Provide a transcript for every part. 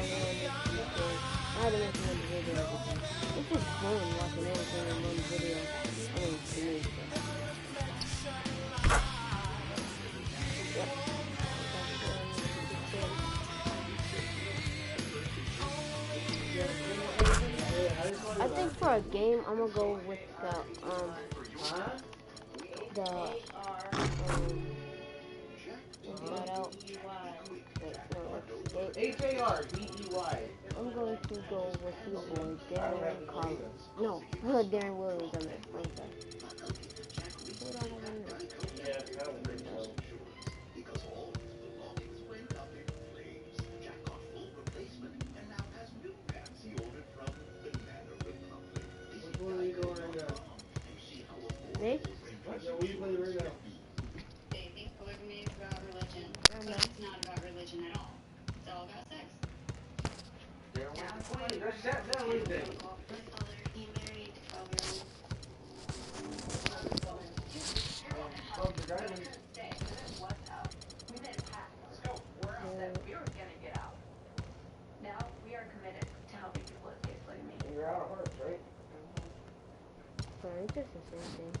I had to make one video because it's just fun watching everything in one video. I mean, to me, so. Yep. I think for a game, I'm gonna go with the not out. Wait, no, H-A-R-D-E-Y. I'm going to go with the boy, Darren Collins. No, Darren Williams, I meant. Okay. What do I have in there? Me? Polygamy is about religion, but it's not about religion at all. It's all about sex. He married 12-year-old. We were going to get out. Now we are committed to helping people escape polygamy. You're out of hearts, right? Sorry, it's just the same thing.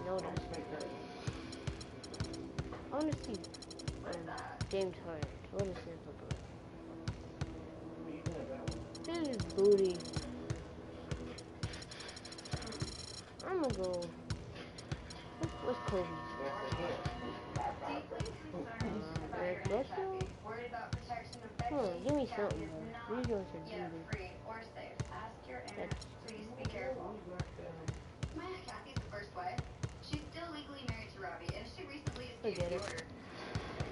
No, that's not good. I want to see James Harden. What is his look like? His booty. I'm gonna go. What's Kobe? Eric Bledsoe? Give me something, bro. These ones are booty. Please be careful. Maya Kathy's the first wife. She's still legally married to Robbie, and she recently escaped the order.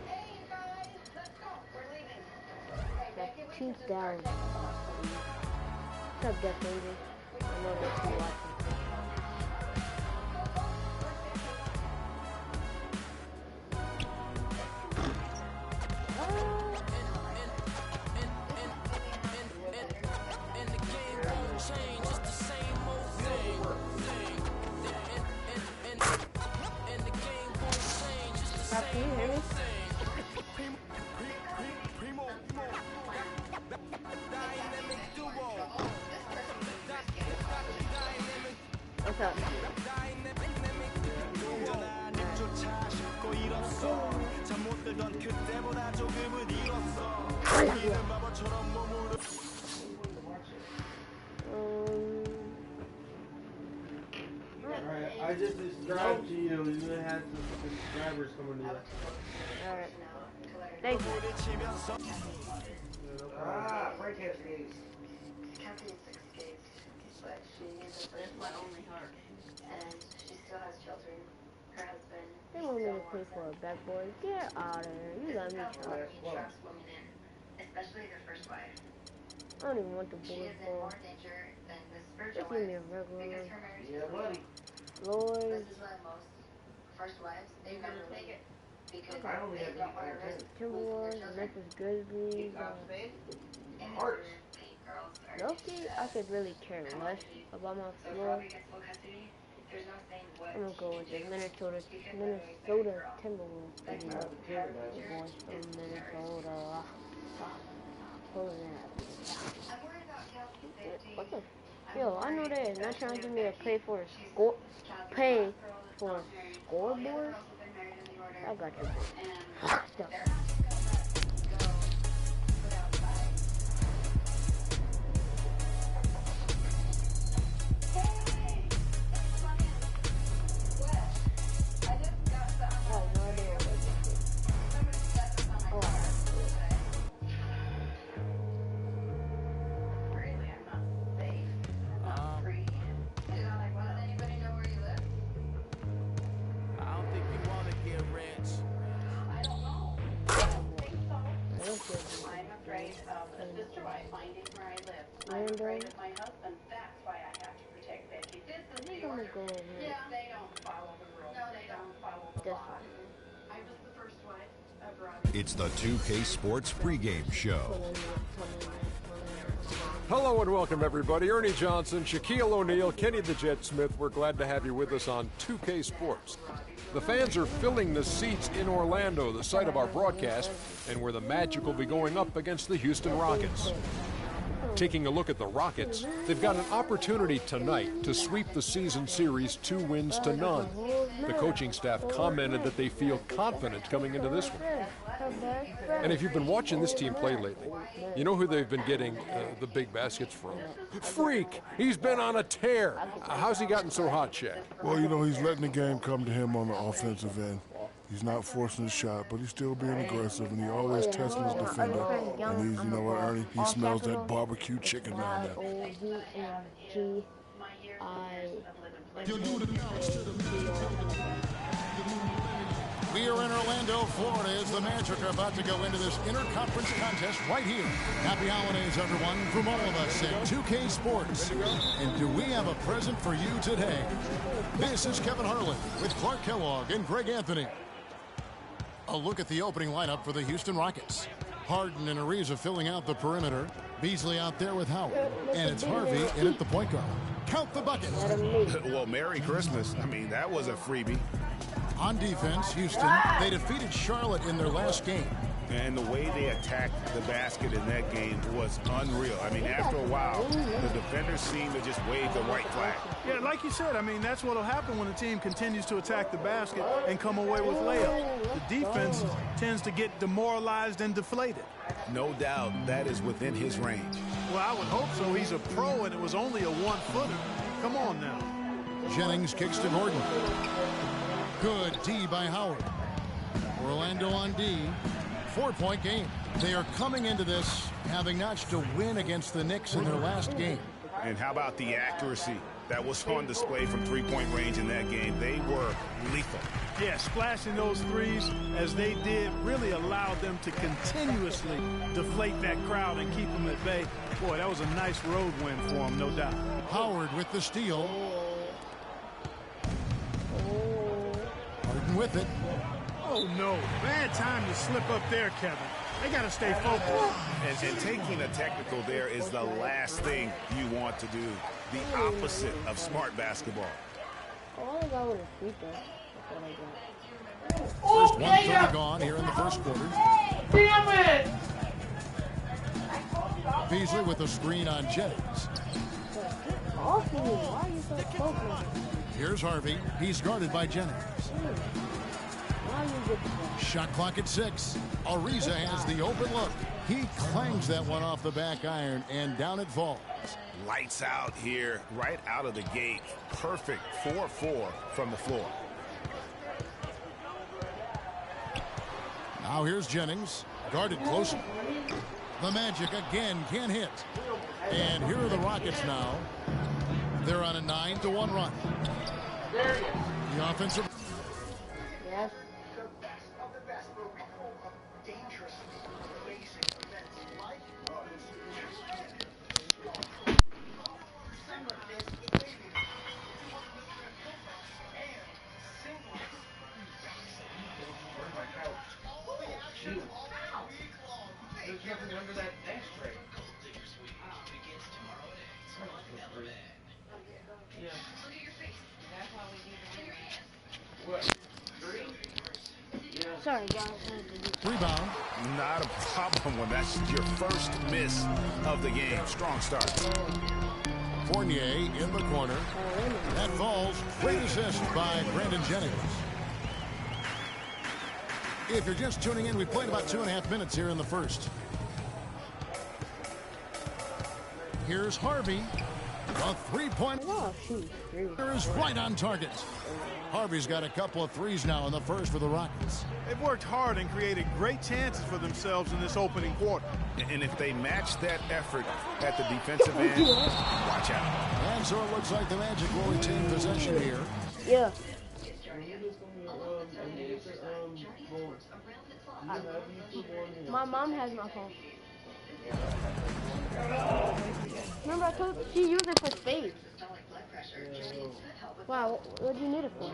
Hey, you guys, let's go. We're leaving. Team's down. What's up, Death Ranger? I know that you watching. Can you hear me? What's up? Alright, I just subscribed to you. You're gonna have some subscribers coming in. Alright. Thank you. Frank has gays. Kathy has 6 kids, but she is a first one only her, and she still has children. Her husband. They want me to pay for a backboard. Get out of here. You got me trapped. He traps women in, especially their first wife. I don't even want the She board is in ball. more danger than the spiritual Just give me a wife regular because one. her marriage Yeah, is buddy. Lord. This is why most first wives they never take it because I only they have don't want to 8 risk Timberwolves, Memphis Grizzlies. Hearts. Loki, I could really care less about my floor. I'm gonna go with the Minnesota Timberwolves. Boys from Minnesota. What the? Yo, I know that is not trying to give me a pay for a scoreboard. I got you. Stop. It's the 2K Sports pregame show. Hello and welcome, everybody. Ernie Johnson, Shaquille O'Neal, Kenny the Jet Smith. We're glad to have you with us on 2K Sports. The fans are filling the seats in Orlando, the site of our broadcast, and where the Magic will be going up against the Houston Rockets. Taking a look at the Rockets, they've got an opportunity tonight to sweep the season series 2 wins to none. The coaching staff commented that they feel confident coming into this one. And if you've been watching this team play lately, you know who they've been getting the big baskets from? Freak! He's been on a tear. How's he gotten so hot, Shaq? Well, you know, he's letting the game come to him on the offensive end. He's not forcing his shot, but he's still being aggressive, and he always testing his defender. And he's, you know what, Ernie? He smells that barbecue chicken down there. We are in Orlando, Florida, as the Magic are about to go into this interconference contest right here. Happy holidays, everyone, from all of us at 2K Sports. And do we have a present for you today? This is Kevin Harlan with Clark Kellogg and Greg Anthony. A look at the opening lineup for the Houston Rockets. Harden and Ariza filling out the perimeter. Beasley out there with Howard. And it's Harvey in at the point guard. Count the buckets. Well, Merry Christmas. I mean, that was a freebie. On defense, Houston, they defeated Charlotte in their last game. And the way they attacked the basket in that game was unreal. I mean, after a while, the defenders seemed to just wave the white flag. Yeah, like you said, I mean, that's what will happen when the team continues to attack the basket and come away with layups. The defense tends to get demoralized and deflated. No doubt that is within his range. Well, I would hope so. He's a pro, and it was only a one-footer. Come on now. Jennings kicks to Gordon. Good D by Howard. Orlando on D. 4-point game. They are coming into this having notched a win against the Knicks in their last game. And how about the accuracy that was on display from three-point range in that game? They were lethal. Yeah, splashing those threes as they did really allowed them to continuously deflate that crowd and keep them at bay. Boy, that was a nice road win for them, no doubt. Howard with the steal. Harden with it. Oh, no. Bad time to slip up there, Kevin. They got to stay focused. And taking a technical there is the last thing you want to do. The opposite of smart basketball. All I got was a free throw. That's First 1:30 gone here in the first quarter. Damn it! Beasley with a screen on Jennings. off me. Why are you so focused? Here's Harvey. He's guarded by Jennings. Shot clock at 6. Ariza has the open look. He clangs that one off the back iron, and down it falls. Lights out here, right out of the gate. Perfect 4-4 from the floor. Now here's Jennings, guarded closely. The Magic again can't hit. And here are the Rockets now. They're on a 9-1 run. The offensive. Yes. Sorry, guys. Rebound. Not a problem when that's your first miss of the game. Strong start. Fournier in the corner. That falls. Great assist by Brandon Jennings. If you're just tuning in, we played about 2.5 minutes here in the first. Here's Harvey. A three-point is right on target. Harvey's got a couple of threes now in the first for the Rockets. They've worked hard and created great chances for themselves in this opening quarter. And if they match that effort at the defensive end, watch out. And so it looks like the Magic will retain possession here. Yeah. My mom has my phone. Remember I told she used it for space. Wow, what do you need it for?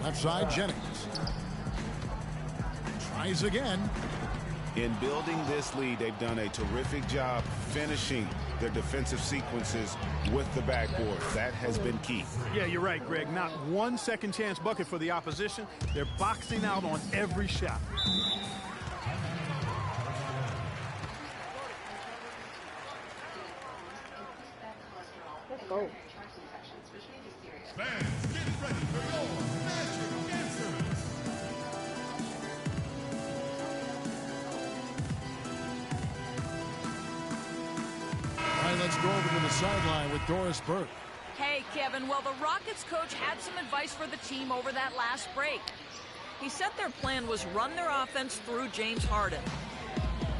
Left side, Jennings. Tries again. In building this lead, they've done a terrific job finishing their defensive sequences with the backboard. That has been key. Yeah, you're right, Greg. Not one second chance bucket for the opposition. They're boxing out on every shot. Let's go. Fans, get ready for your magic dancers. All right, let's go over to the sideline with Doris Burke. Hey, Kevin. Well, the Rockets coach had some advice for the team over that last break. He said their plan was run their offense through James Harden.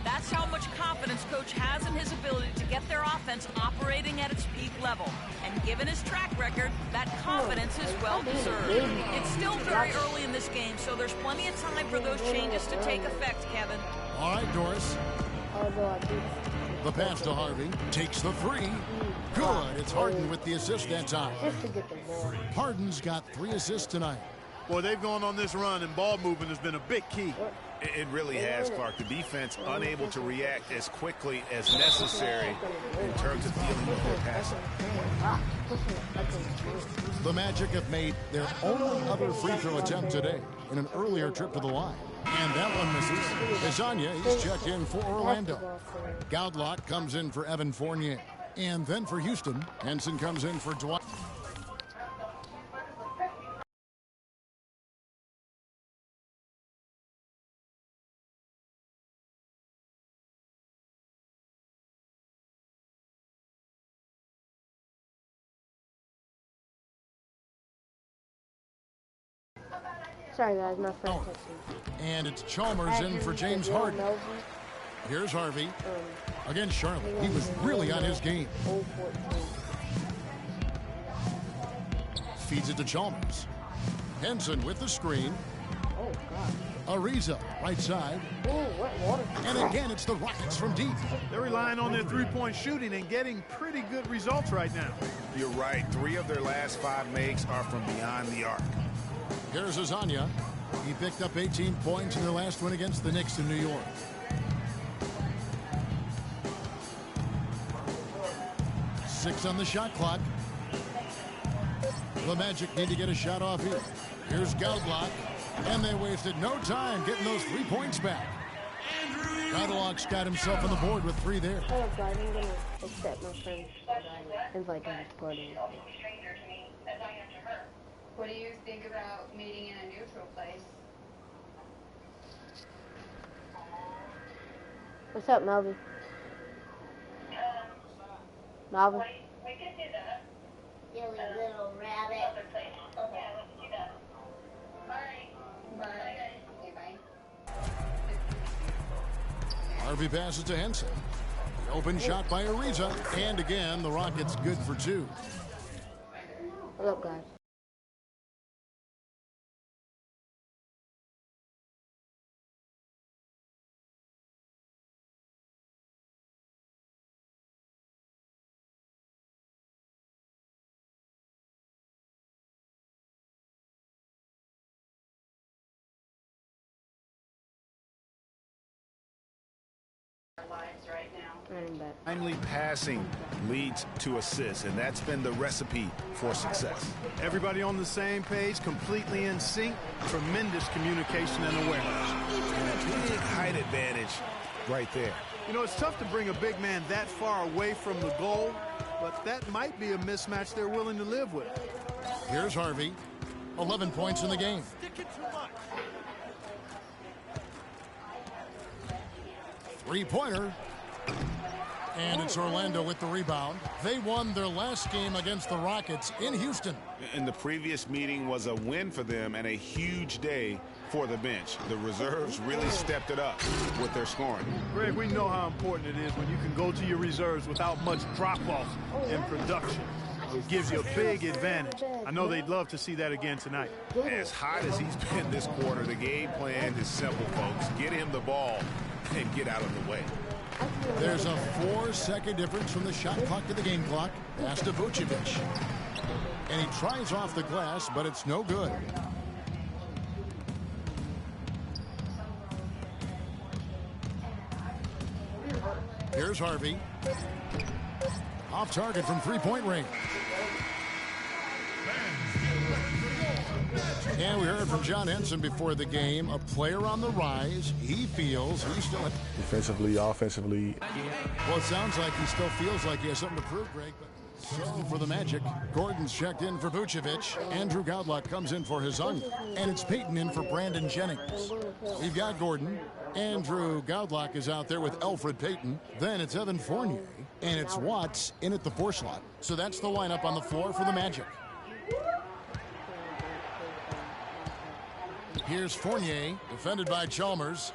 That's how much confidence Coach has in his ability to get their offense operating at its peak level. And given his track record, that confidence is well-deserved. It's still very early in this game, so there's plenty of time for those changes to take effect, Kevin. All right, Doris. The pass to Harvey. Takes the three. Good. It's Harden with the assist that time. Harden's got 3 assists tonight. Boy, they've gone on this run, and ball movement has been a big key. It really has, Clark. The defense unable to react as quickly as necessary in terms of dealing with their passing. The Magic have made their only other free throw attempt today in an earlier trip to the line. And that one misses. Azania is checked in for Orlando. Goudlock comes in for Evan Fournier. And then for Houston, Henson comes in for Dwight. Sorry, guys, my friend texted me. And it's Chalmers in for James Harden. Here's Harvey. Against Charlotte. He was really on his game. Feeds it to Chalmers. Henson with the screen. Oh, God. Ariza, right side. And again, it's the Rockets from deep. They're relying on their three-point shooting and getting pretty good results right now. You're right. 3 of their last 5 makes are from beyond the arc. Here's Azania. He picked up 18 points in their last win against the Knicks in New York. Six on the shot clock. The Magic need to get a shot off here. Here's Goudlock. And they wasted no time getting those 3 points back. Goudlock's got himself on the board with 3 there. Oh, God, I'm going to accept my friend's invite to this party. What do you think about meeting in a neutral place? What's up, Melvin? Melvin? We can do that. You little rabbit. Okay, let's do that. Bye. Bye. Okay, bye. Harvey passes to Henson. The open shot by Ariza. And again, the Rockets good for 2. What up, guys? Timely passing leads to assists, and that's been the recipe for success. Everybody on the same page, completely in sync, tremendous communication and awareness. And a big height advantage right there. You know, it's tough to bring a big man that far away from the goal, but that might be a mismatch they're willing to live with. Here's Harvey. 11 points in the game. Three-pointer. And it's Orlando with the rebound. They won their last game against the Rockets in Houston. And the previous meeting was a win for them and a huge day for the bench. The reserves really stepped it up with their scoring. Greg, we know how important it is when you can go to your reserves without much drop-off in production. It gives you a big advantage. I know they'd love to see that again tonight. As hot as he's been this quarter, the game plan is simple, folks. Get him the ball and get out of the way. There's a 4-second difference from the shot clock to the game clock. Pass to Vucevic. And he tries off the glass, but it's no good. Here's Harvey. Off target from three-point range. And we heard from John Henson before the game, a player on the rise. He feels he's still... Defensively, offensively. Well, it sounds like he still feels like he has something to prove, Greg. So for the Magic, Gordon's checked in for Vucevic. Andrew Godlock comes in for Hizung. And it's Payton in for Brandon Jennings. We've got Gordon. Andrew Godlock is out there with Elfrid Payton. Then it's Evan Fournier. And it's Watts in at the 4 slot. So that's the lineup on the floor for the Magic. Here's Fournier, defended by Chalmers.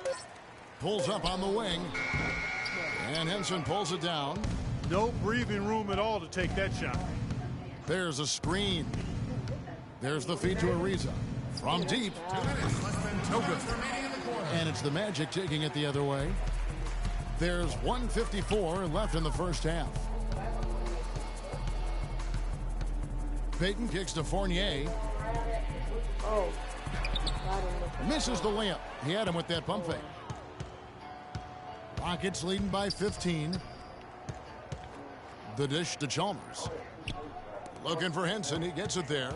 Pulls up on the wing. And Henson pulls it down. No breathing room at all to take that shot. There's a screen. There's the feed to Ariza. From deep. 2 minutes, less than 2 minutes remaining in the quarter. And it's the Magic taking it the other way. There's 1:54 left in the first half. Payton kicks to Fournier. Oh. Misses the layup. He had him with that pump fake. Rockets leading by 15. The dish to Chalmers. Looking for Henson. He gets it there.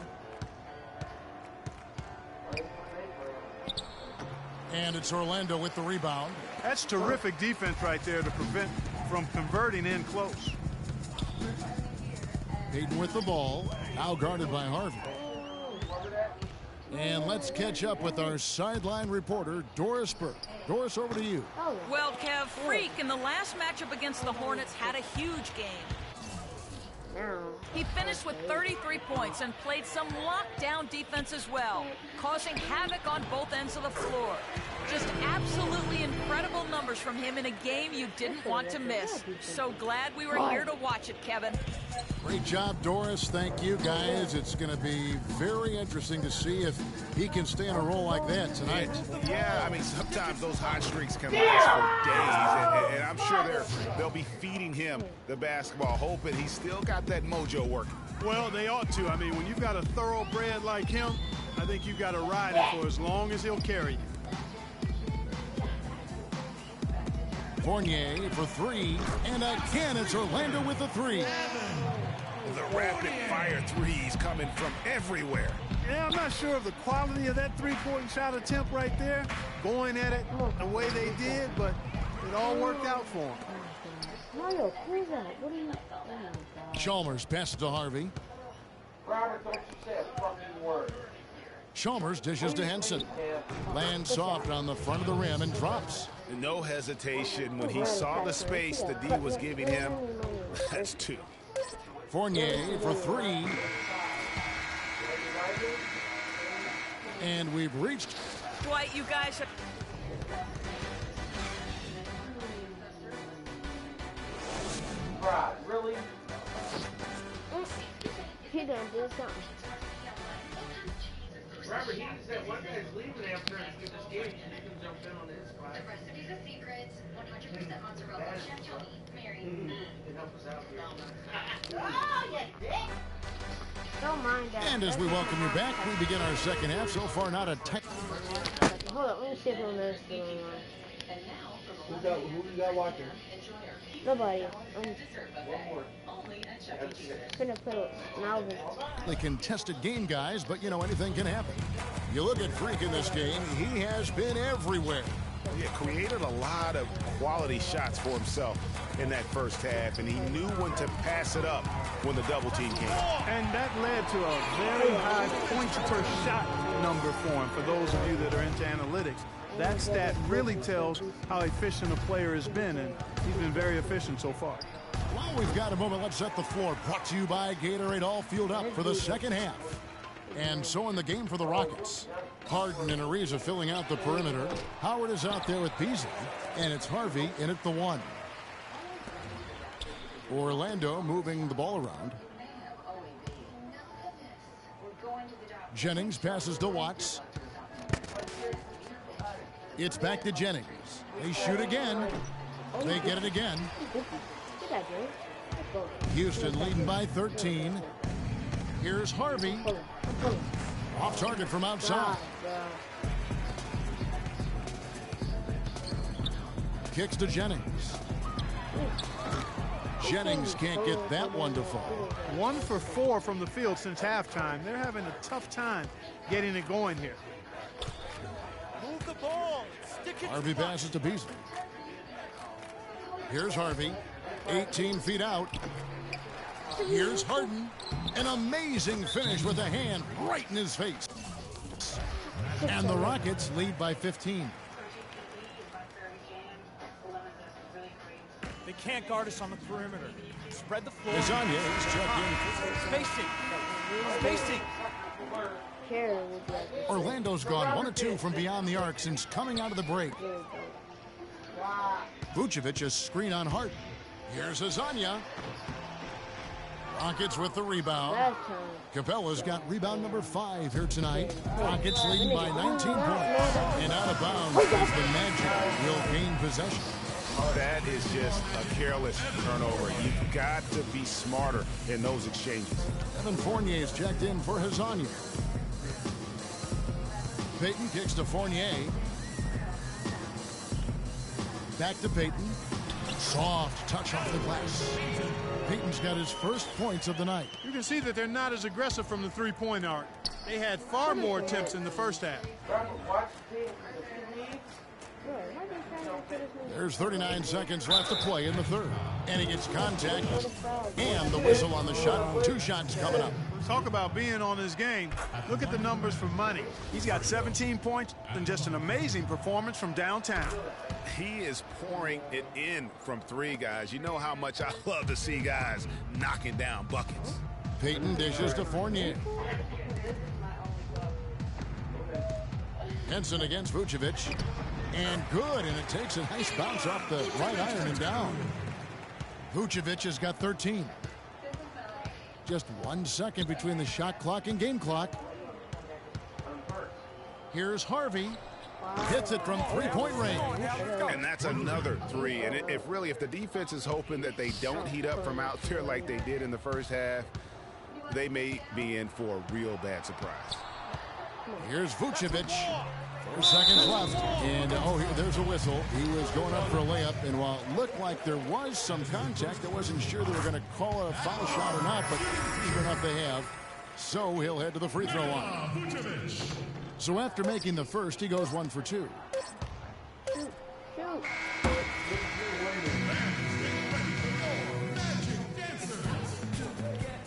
And it's Orlando with the rebound. That's terrific defense right there to prevent from converting in close. Payton with the ball. Now guarded by Harvey. And let's catch up with our sideline reporter, Doris Burke. Doris, over to you. Well, Kev, Freak in the last matchup against the Hornets had a huge game. He finished with 33 points and played some lockdown defense as well, causing havoc on both ends of the floor. Just absolutely incredible numbers from him in a game you didn't want to miss. So glad we were here to watch it, Kevin. Great job, Doris. Thank you, guys. It's going to be very interesting to see if he can stay on a roll like that tonight. Yeah, I mean, sometimes those hot streaks can last for days, and I'm sure they'll be feeding him the basketball, hoping he's still got that mojo working. Well, they ought to. I mean, when you've got a thoroughbred like him, I think you've got to ride it for as long as he'll carry you. Fournier for 3, and again it's Orlando with the 3. The rapid-fire threes coming from everywhere. Yeah, I'm not sure of the quality of that three-point shot attempt right there, going at it the way they did, but it all worked out for them. Mario, who's that? What are you... Chalmers passes to Harvey. Robert, don't you say a fucking word. Chalmers dishes to Henson. Lands soft on the front of the rim and drops. No hesitation when he saw the space the D was giving him. That's 2. Fournier for 3. And we've reached... Dwight, you guys have... Right, really? He done did something. Robert, he said one guy's leaving after this game. He can jump in on his spot. The recipe's a secret. 100% mozzarella. Chef Tony, Mary. You can help us out here. Oh, you dick! Don't mind that. And as we welcome you back, we begin our second half. So far, not a tech. Hold on, let me see if I'm still on. Who you got watching? Nobody. Gonna put Malvin. The contested game, guys, but you know, anything can happen. You look at Freak in this game, he has been everywhere. Yeah, created a lot of quality shots for himself in that first half, and he knew when to pass it up when the double team came. And that led to a very high points per shot number for him. For those of you that are into analytics, that stat really tells how efficient a player has been, and he's been very efficient so far. Well, we've got a moment. Let's set the floor. Brought to you by Gatorade, all fueled up for the second half. And so in the game for the Rockets, Harden and Ariza filling out the perimeter. Howard is out there with Beasley, and it's Harvey in at the 1. Orlando moving the ball around. Jennings passes to Watts. It's back to Jennings. They shoot again. They get it again. Houston leading by 13. Here's Harvey. Off target from outside. Kicks to Jennings. Jennings can't get that one to fall. 1 for 4 from the field since halftime. They're having a tough time getting it going here. Move the ball. Stick it. Harvey passes to Beasley. Here's Harvey, 18 feet out. Here's Harden. An amazing finish with a hand right in his face. And the Rockets lead by 15. They can't guard us on the perimeter. Spread the floor. Azania is checked in. Spacing. Orlando's gone 1 of 2 from beyond the arc since coming out of the break. Vucevic a screen on Harden. Here's Azania. Rockets with the rebound. Capella's got rebound number 5 here tonight. Rockets leading by 19 points. And out of bounds as the Magic will gain possession. That is just a careless turnover. You've got to be smarter in those exchanges. Evan Fournier is checked in for Hazania. Payton kicks to Fournier. Back to Payton. Soft touch off the glass. Payton's got his first points of the night. You can see that they're not as aggressive from the three-point arc. They had far more attempts in the first half. There's 39 seconds left to play in the third. And he gets contact and the whistle on the shot. 2 shots coming up. Talk about being on his game. Look at the numbers for money. He's got 17 points and just an amazing performance from downtown. He is pouring it in from 3, guys. You know how much I love to see guys knocking down buckets. Payton dishes to Fournier. Henson against Vucevic. And good, and it takes a nice bounce off the right iron and down. Vucevic has got 13. Just 1 second between the shot clock and game clock. Here's Harvey. Hits it from 3-point range. And that's another 3. And if the defense is hoping that they don't heat up from out there like they did in the first half, they may be in for a real bad surprise. Here's Vucevic. 4 seconds left. And, there's a whistle. He was going up for a layup. And while it looked like there was some contact, I wasn't sure they were going to call it a foul shot or not. But sure enough, they have. So he'll head to the free throw line. So after making the first, he goes 1 for 2.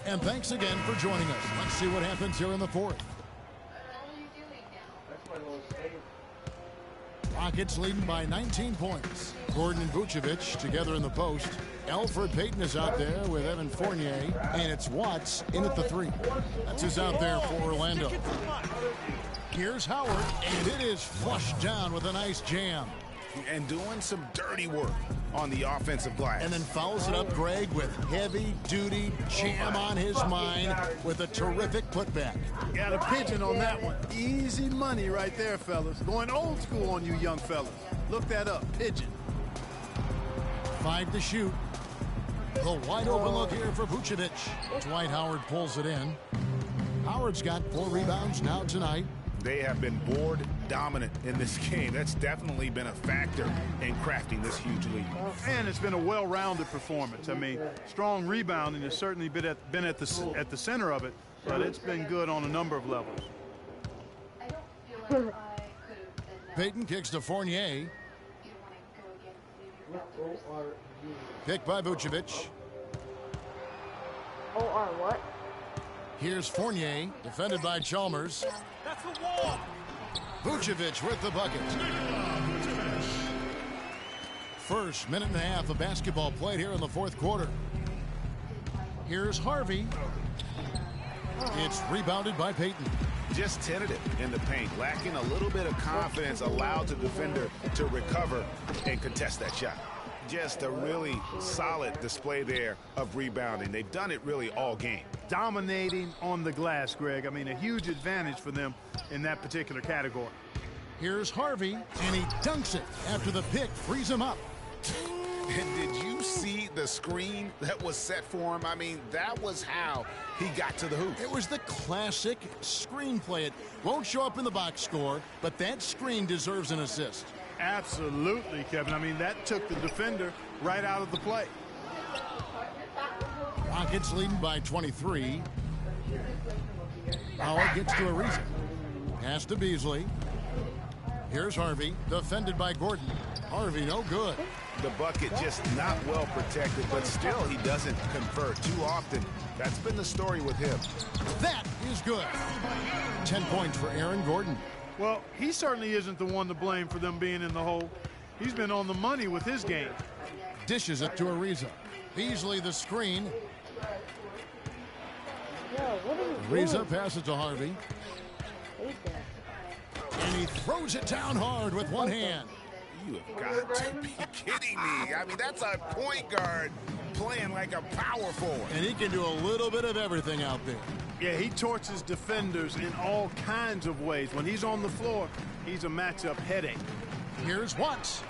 And thanks again for joining us. Let's see what happens here in the fourth. Rockets leading by 19 points. Gordon and Vucevic together in the post. Elfrid Payton is out there with Evan Fournier. And it's Watts in at the 3. That's who's out there for Orlando. Here's Howard, and it is flushed down with a nice jam. And doing some dirty work on the offensive glass. And then fouls it up, Greg, with heavy-duty jam on his mind with a terrific putback. Got a pigeon on that one. Easy money right there, fellas. Going old school on you young fellas. Look that up, pigeon. 5 to shoot. The wide open look here for Vucevic. Dwight Howard pulls it in. Howard's got 4 rebounds now tonight. They have been board dominant in this game. That's definitely been a factor in crafting this huge lead. And it's been a well-rounded performance. I mean, strong rebounding has certainly been at the center of it, but it's been good on a number of levels. Payton kicks to Fournier. Picked by Vucevic. O.R. what? Here's Fournier, defended by Chalmers. That's the wall. Vucevic with the bucket. First minute and a half of basketball played here in the fourth quarter. Here's Harvey. It's rebounded by Payton. Just tentative in the paint, lacking a little bit of confidence, allowed the defender to recover and contest that shot. Just a really solid display there of rebounding. They've done it really all game. Dominating on the glass, Greg. I mean, a huge advantage for them in that particular category. Here's Harvey, and he dunks it after the pick frees him up. And did you see the screen that was set for him? I mean, that was how he got to the hoop. It was the classic screen play. It won't show up in the box score, but that screen deserves an assist. Absolutely, Kevin. I mean, that took the defender right out of the play. Rockets leading by 23. Howard gets to Ariza. Pass to Beasley. Here's Harvey, defended by Gordon. Harvey, no good. The bucket just not well protected, but still he doesn't convert too often. That's been the story with him. That is good. 10 points for Aaron Gordon. Well, he certainly isn't the one to blame for them being in the hole. He's been on the money with his game. Dishes it to Ariza. Beasley the screen. Ariza passes to Harvey. And he throws it down hard with one hand. You have got to be kidding me. I mean, that's a point guard playing like a power forward. And he can do a little bit of everything out there. Yeah, he torches defenders in all kinds of ways. When he's on the floor, he's a matchup headache. Here's Watts.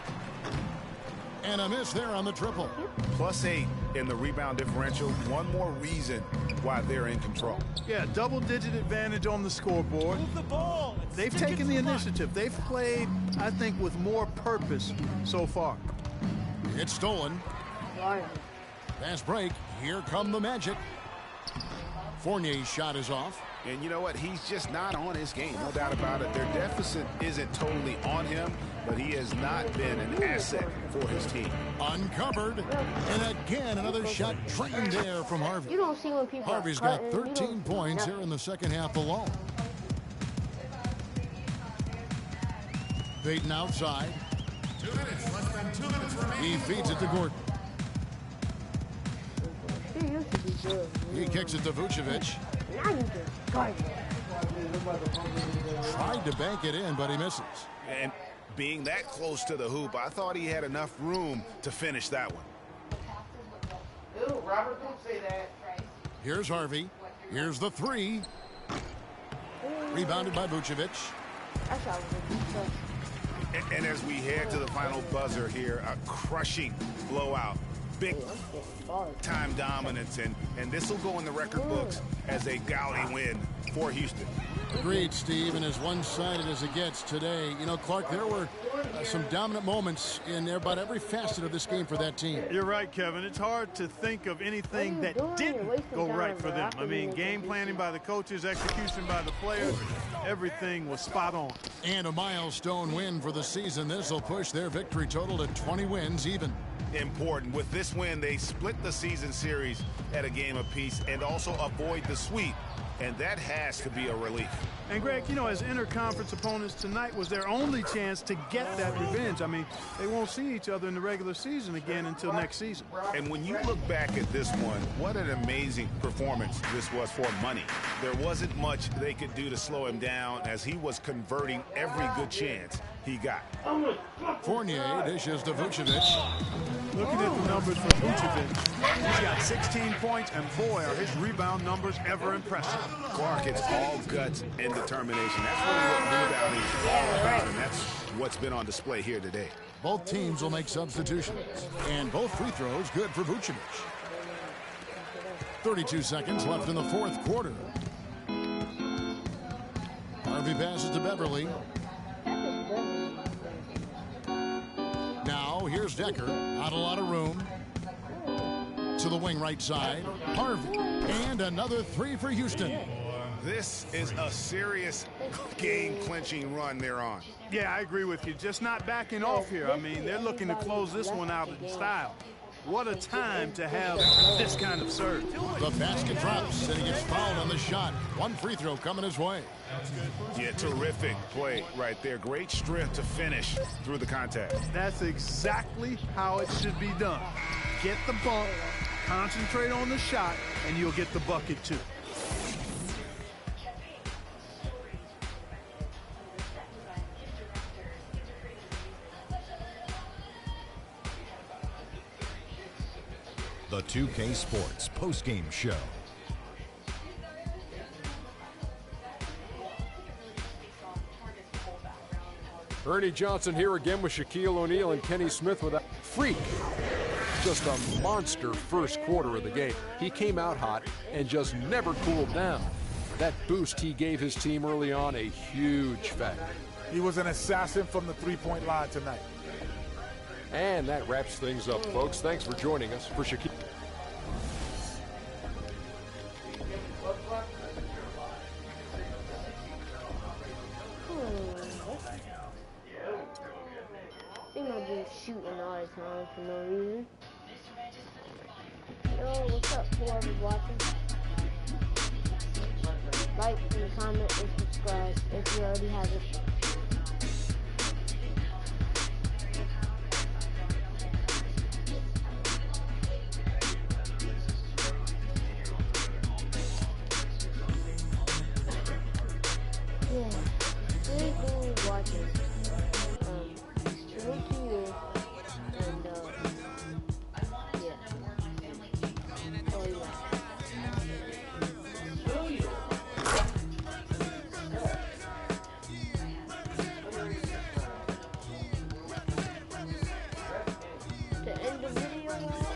And a miss there on the triple. +8 in the rebound differential. One more reason why they're in control. Yeah, double-digit advantage on the scoreboard. Move the ball. They've taken the initiative. They've played, I think, with more purpose so far. It's stolen. Fast break. Here come the Magic. Fournier's shot is off. And you know what? He's just not on his game. No doubt about it. Their deficit isn't totally on him, but he has not been an asset for his team. Uncovered. And again, another shot drained there from Harvey. You don't see when people Harvey's got 13 points here in the second half alone. Payton outside. 2 minutes, less than 2 minutes remaining. He feeds it to Gordon. He kicks it to Vucevic. Tried to bank it in, but he misses. And being that close to the hoop, I thought he had enough room to finish that one. Ew, Robert, don't say that. Here's Harvey. Here's the three. Rebounded by Vucevic. And as we head to the final buzzer here, a crushing blowout. Big time dominance, and this will go in the record books as a gaudy win for Houston. Agreed, Steve, and as one-sided as it gets today. You know, Clark, there were some dominant moments in about every facet of this game for that team. You're right, Kevin. It's hard to think of anything that didn't go right for them. I mean, game planning by the coaches, execution by the players, everything was spot on. And a milestone win for the season. This will push their victory total to 20 wins even. Important. With this win, they split the season series at a game apiece and also avoid the sweep. And that has to be a relief. And, Greg, you know, as interconference opponents, tonight was their only chance to get that revenge. I mean, they won't see each other in the regular season again until next season. And when you look back at this one, what an amazing performance this was for money. There wasn't much they could do to slow him down as he was converting every good chance he got. Fournier dishes to Vucevic. Looking at the numbers for Vucevic, he's got 16 points, and boy, are his rebound numbers ever impressive. Clark, it's all guts and determination. That's really what rebounding is all about, and that's what's been on display here today. Both teams will make substitutions, and both free throws good for Vucevic. 32 seconds left in the fourth quarter. Harvey passes to Beverly. Now here's Decker. Not a lot of room. To the wing right side. Harvey. And another three for Houston. This is a serious game-clinching run they're on. Yeah, I agree with you. Just not backing off here. I mean, they're looking to close this one out in style. What a time to have this kind of serve. The basket drops, and he gets fouled on the shot. One free throw coming his way. Yeah, terrific play right there. Great strength to finish through the contact. That's exactly how it should be done. Get the bump, concentrate on the shot, and you'll get the bucket too. The 2K Sports postgame show. Ernie Johnson here again with Shaquille O'Neal and Kenny Smith with a freak. Just a monster first quarter of the game. He came out hot and just never cooled down. That boost he gave his team early on, a huge factor. He was an assassin from the three-point line tonight. And that wraps things up, folks. Thanks for joining us. For Shaquille. Seem like you're shooting all the time for no reason. Yo, what's up, whoever's watching? Like, and comment, and subscribe if you already have it. Yeah, anything watching. Look to you, and yeah. Oh yeah. To end the video, oh,